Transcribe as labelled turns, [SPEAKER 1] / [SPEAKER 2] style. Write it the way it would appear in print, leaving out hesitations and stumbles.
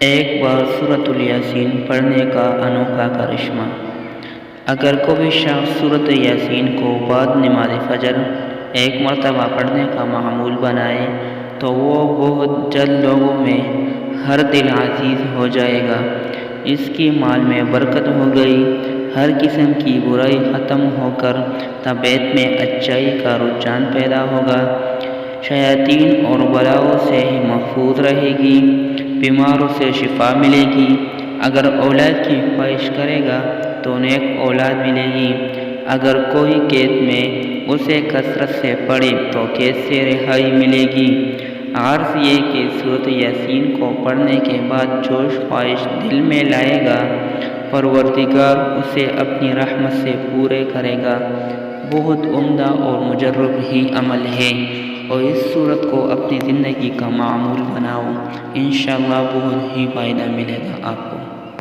[SPEAKER 1] ایک بار سورۃ الیاسین پڑھنے کا انوکھا کرشمہ۔ اگر کوئی شخص سورۃ یاسین کو بعد نماز فجر ایک مرتبہ پڑھنے کا معمول بنائے تو وہ بہت جلد لوگوں میں ہر دل عزیز ہو جائے گا۔ اس کی مال میں برکت ہو گئی، ہر قسم کی برائی ختم ہو کر طبیعت میں اچائی کا رجحان پیدا ہوگا، شیاطین اور بلاؤں سے محفوظ رہے گی، بیماروں سے شفا ملے گی۔ اگر اولاد کی خواہش کرے گا تو نیک اولاد ملے گی۔ اگر کوئی قید میں اسے کثرت سے پڑھے تو قید سے رہائی ملے گی۔ غرض یہ کہ سورۃ یاسین کو پڑھنے کے بعد جو خواہش دل میں لائے گا پروردگار اسے اپنی رحمت سے پورے کرے گا۔ بہت عمدہ اور مجرب ہی عمل ہے، اور اس سورت کو اپنی زندگی کا معمول بناؤ، انشاءاللہ بہت ہی فائدہ ملے گا آپ کو۔